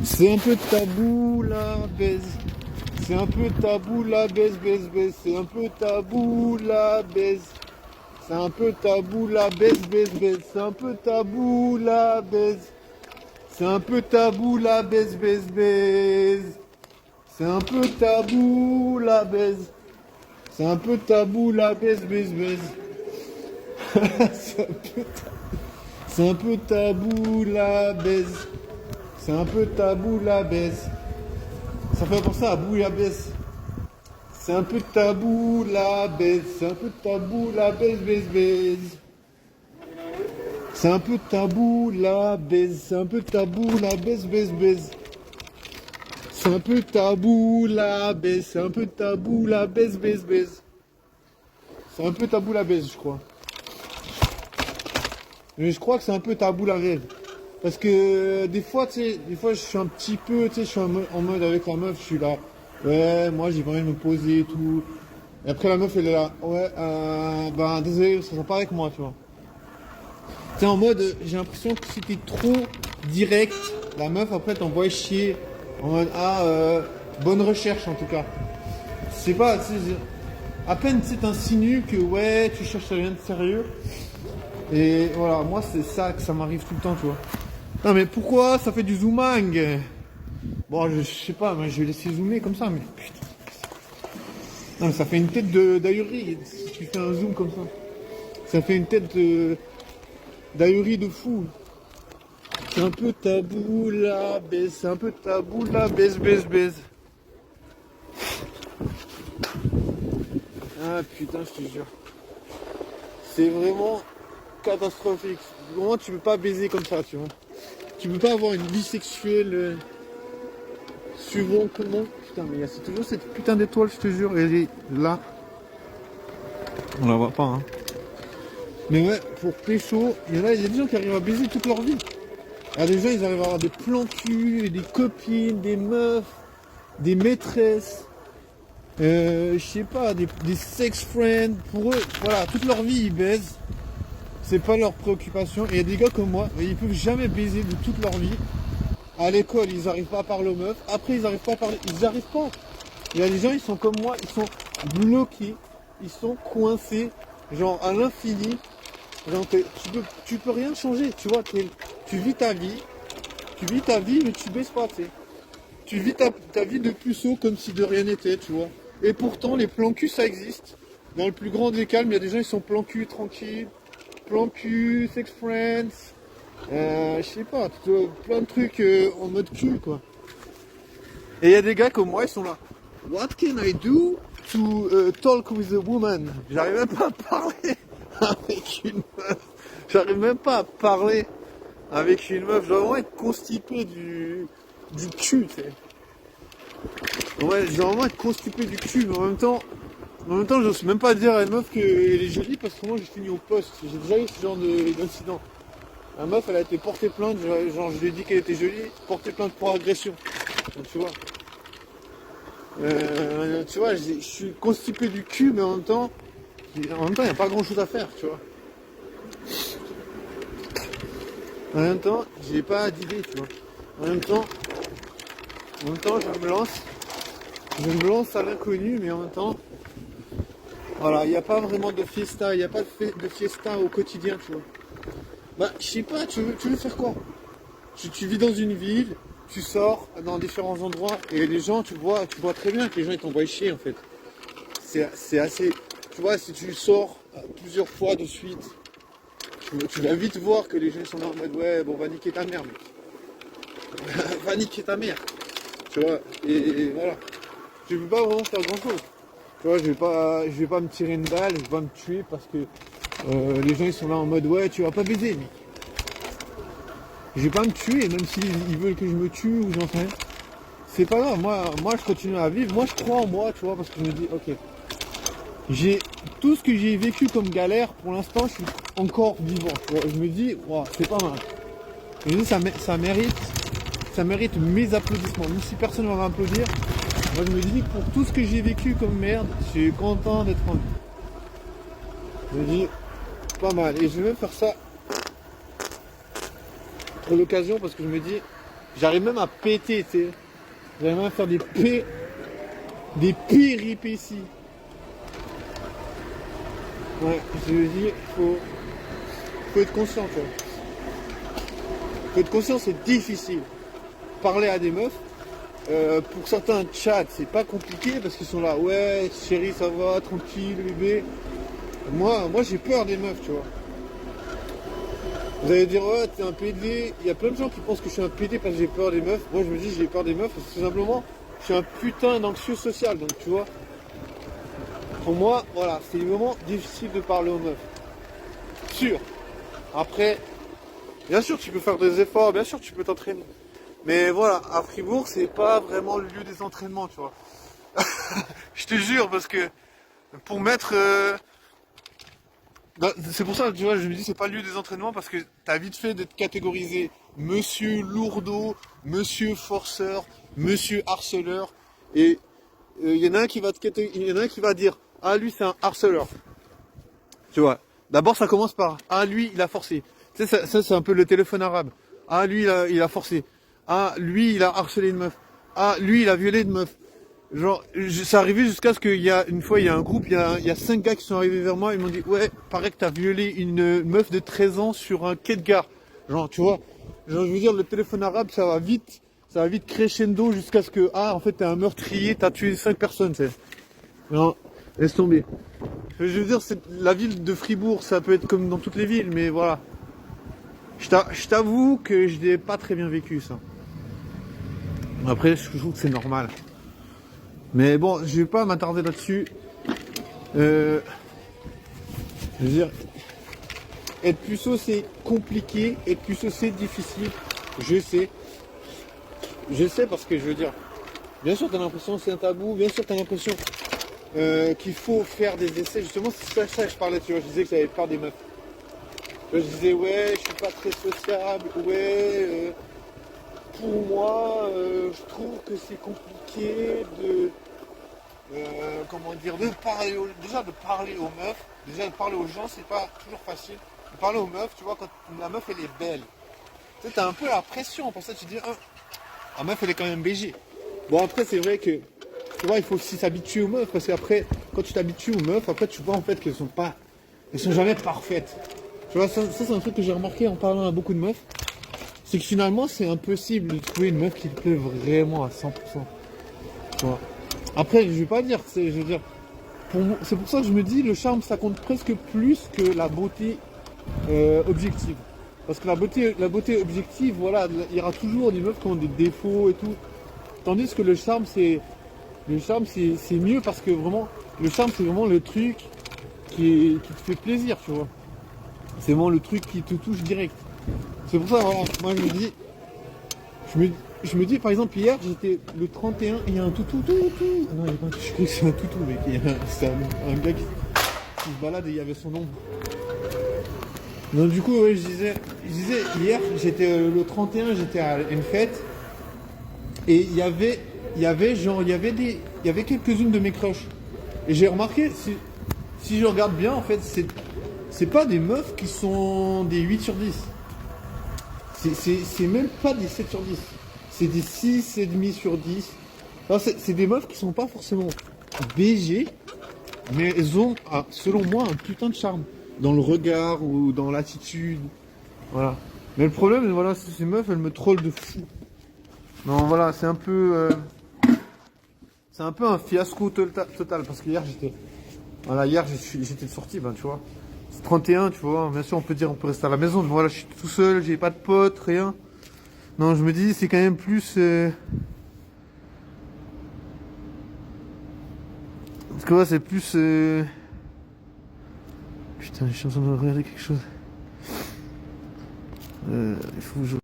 C'est un peu tabou la baise. C'est un peu tabou la baise, baise, baise. C'est un peu tabou la baise. C'est un peu tabou la baise, baise, baise. C'est un peu tabou la baise. C'est un peu tabou la baise, baise, baise. C'est un peu tabou la baise. C'est un peu tabou la baise, baise, baise. C'est un peu c'est un peu tabou la baise. C'est un peu tabou la baise. Ça fait penser à bouillabaisse. C'est un peu tabou la baise. C'est un peu tabou la baise, baise, baise. C'est un peu tabou la baise. C'est un peu tabou la baise, baise, baise. C'est un peu tabou la baise. C'est un peu tabou la baise, baise, baise. C'est un peu tabou la baise, je crois. Mais je crois que c'est un peu tabou la baise. Parce que des fois, tu sais, des fois je suis un petit peu, tu sais, je suis en mode avec la meuf, je suis là. Ouais, moi j'ai pas envie de me poser et tout. Et après la meuf elle est là. Ouais, ben désolé, ça sent pas avec moi, tu vois. Tu sais, en mode, j'ai l'impression que si t'es trop direct, la meuf après t'envoie chier. En mode, bonne recherche en tout cas. C'est pas, tu sais, à peine tu sais, t'insinues que ouais, tu cherches rien de sérieux. Et voilà, moi c'est ça que ça m'arrive tout le temps, tu vois. Non mais pourquoi ça fait du zooming? Bon, je sais pas, moi je vais laisser zoomer comme ça, mais putain. Non mais ça fait une tête d'ahuri si tu fais un zoom comme ça. Ça fait une tête d'ahuri de fou. C'est un peu tabou la baisse, c'est un peu tabou la baisse, baisse, baisse. Ah putain, je te jure. C'est vraiment catastrophique. Vraiment, tu peux pas baiser comme ça, tu vois. Tu peux pas avoir une vie sexuelle suivant comment. Putain, mais c'est toujours cette putain d'étoile, je te jure. Elle est là. On la voit pas, hein. Mais ouais, pour pécho, il y a des gens qui arrivent à baiser toute leur vie. Il y a des gens, ils arrivent à avoir des plans cul, des copines, des meufs, des maîtresses, je sais pas, des sex friends. Pour eux, voilà, toute leur vie, ils baisent. C'est pas leur préoccupation. Et il y a des gars comme moi, ils peuvent jamais baiser de toute leur vie. À l'école, ils n'arrivent pas à parler aux meufs. Après, ils n'arrivent pas à parler. Ils n'y arrivent pas. Il y a des gens, ils sont comme moi, ils sont bloqués. Ils sont coincés, genre à l'infini. Genre, tu peux rien changer, tu vois. Tu vis ta vie. Tu vis ta vie, mais tu baisses pas, tu sais. Tu vis ta vie de puceau comme si de rien n'était, tu vois. Et pourtant, les plans cul, ça existe. Dans le plus grand des calmes, il y a des gens, ils sont plans cul tranquilles. Plan cul, sex friends, je sais pas, plein de trucs en mode cul quoi. Et il y a des gars comme moi, ils sont là. What can I do to talk with a woman? J'arrive même pas à parler avec une meuf. J'arrive même pas à parler avec une meuf. Je dois vraiment être constipé du cul, tu sais. Ouais, je dois vraiment être constipé du cul, mais en même temps, je sais même pas dire à une meuf qu'elle est jolie parce que moi j'ai fini au poste. J'ai déjà eu ce genre d'incident. La meuf, elle a été portée plainte, genre je lui ai dit qu'elle était jolie, portée plainte pour agression. Donc, tu vois, je suis constipé du cul, mais en même temps, il n'y a pas grand chose à faire, tu vois. En même temps, j'ai pas d'idée, tu vois. En même temps, je me lance à l'inconnu, mais en même temps, voilà, il n'y a pas vraiment de fiesta, il n'y a pas de fiesta au quotidien, tu vois. Bah, je sais pas, tu veux faire quoi? Tu vis dans une ville, tu sors dans différents endroits, et les gens, tu vois très bien que les gens, ils t'envoient chier, en fait. C'est assez... Tu vois, si tu sors plusieurs fois de suite, tu vas vite voir que les gens sont là en mode, ouais, bon, va niquer ta mère, mec. Va niquer ta mère. Tu vois, et voilà. Je peux pas vraiment faire grand chose. Tu vois, je vais pas me tirer une balle, je vais pas me tuer parce que les gens ils sont là en mode ouais tu vas pas baiser mec. Je vais pas me tuer même s'ils veulent que je me tue ou j'en sais rien. C'est pas grave, moi je continue à vivre, moi je crois en moi tu vois parce que je me dis ok. J'ai tout ce que j'ai vécu comme galère, pour l'instant je suis encore vivant. Tu vois. Je me dis wow, c'est pas mal. Je me dis ça mérite mes applaudissements. Même si personne ne va m'applaudir, moi je me dis que pour tout ce que j'ai vécu comme merde, je suis content d'être en vie. Je me dis pas mal. Et je vais même faire ça pour l'occasion parce que je me dis J'arrive même à péter, tu sais. J'arrive même à faire des péripéties. Ouais, je veux dire, faut être conscient, tu vois. Faut être conscient, c'est difficile. Parler à des meufs, pour certains chats, c'est pas compliqué parce qu'ils sont là, ouais, chérie, ça va, tranquille, bébé. Moi j'ai peur des meufs, tu vois. Vous allez dire, ouais, t'es un PD. Il y a plein de gens qui pensent que je suis un PD parce que j'ai peur des meufs. Moi, je me dis, j'ai peur des meufs parce que tout simplement, je suis un putain d'anxieux social. Donc, tu vois, pour moi, voilà, c'est vraiment difficile de parler aux meufs. Sûr. Après, bien sûr, tu peux faire des efforts, bien sûr, tu peux t'entraîner. Mais voilà, à Fribourg, c'est pas vraiment le lieu des entraînements, tu vois. Je te jure, parce que pour mettre. C'est pour ça, tu vois, je me dis, c'est pas le lieu des entraînements parce que t'as vite fait d'être catégorisé monsieur lourdeau, monsieur forceur, monsieur harceleur. Et il y en a un qui va il y en a un qui va dire, ah lui c'est un harceleur. Tu vois. D'abord ça commence par, ah lui il a forcé. Tu sais, ça c'est un peu le téléphone arabe. Ah lui il a forcé. Ah lui il a harcelé une meuf. Ah lui il a violé une meuf. Genre, c'est arrivé jusqu'à ce qu'il y a une fois, il y a un groupe, il y a 5 gars qui sont arrivés vers moi, ils m'ont dit, ouais, paraît que t'as violé une meuf de 13 ans sur un quai de gare. Genre, tu vois, genre, je veux dire, le téléphone arabe, ça va vite crescendo jusqu'à ce que, ah, en fait, t'es un meurtrier, t'as tué 5 personnes, tu sais. Non, laisse tomber. Je veux dire, la ville de Fribourg, ça peut être comme dans toutes les villes, mais voilà. Je t'avoue que je n'ai pas très bien vécu ça. Après, je trouve que c'est normal. Mais bon, je vais pas m'attarder là-dessus. Je veux dire, être puceau c'est compliqué, être puceau c'est difficile. Je sais. Je sais parce que je veux dire, bien sûr t'as l'impression que c'est un tabou, bien sûr t'as l'impression qu'il faut faire des essais. Justement, c'est ça que je parlais, tu vois, je disais que j'avais peur des meufs. Je disais ouais, je suis pas très sociable, ouais, pour moi, je trouve que c'est compliqué de comment dire, déjà de parler aux meufs, déjà de parler aux gens, c'est pas toujours facile. De parler aux meufs, tu vois, quand la meuf elle est belle, tu sais, t'as un peu la pression, pour ça tu te dis, ah, la meuf elle est quand même BG. Bon après c'est vrai que, tu vois, il faut aussi s'habituer aux meufs, parce qu'après, quand tu t'habitues aux meufs, après tu vois en fait qu'elles sont jamais parfaites. Tu vois, ça c'est un truc que j'ai remarqué en parlant à beaucoup de meufs, c'est que finalement c'est impossible de trouver une meuf qui te plaît vraiment à 100%. Tu vois. Après, je vais pas dire, je veux dire, c'est pour ça que je me dis, le charme, ça compte presque plus que la beauté objective. Parce que la beauté objective, voilà, il y aura toujours des meufs qui ont des défauts et tout. Tandis que le charme, c'est mieux parce que vraiment, le charme, c'est vraiment le truc qui te fait plaisir, tu vois. C'est vraiment le truc qui te touche direct. C'est pour ça, voilà, moi je me dis, je me dis, par exemple, hier, j'étais le 31, et il y a un toutou. Ah non, je crois que c'est un toutou, mec. C'est un gars qui se balade et il y avait son ombre. Donc, du coup, ouais, je disais, hier, j'étais le 31, j'étais à une fête. Et il y avait quelques-unes de mes crushs. Et j'ai remarqué, si je regarde bien, en fait, c'est pas des meufs qui sont des 8 sur 10. C'est même pas des 7 sur 10. C'est des 6,5 sur 10. C'est des meufs qui sont pas forcément BG, mais elles ont, selon moi, un putain de charme. Dans le regard ou dans l'attitude. Voilà. Mais le problème, voilà, c'est ces meufs, elles me trollent de fou. Non, voilà, c'est un peu un fiasco total. Parce que hier, j'étais sorti, ben, tu vois. C'est 31, tu vois. Bien sûr, on peut rester à la maison. Mais voilà, je suis tout seul, j'ai pas de potes, rien. Non, je me dis, c'est quand même plus... Parce que ouais, c'est plus... Putain, je suis en train de regarder quelque chose. Il faut que je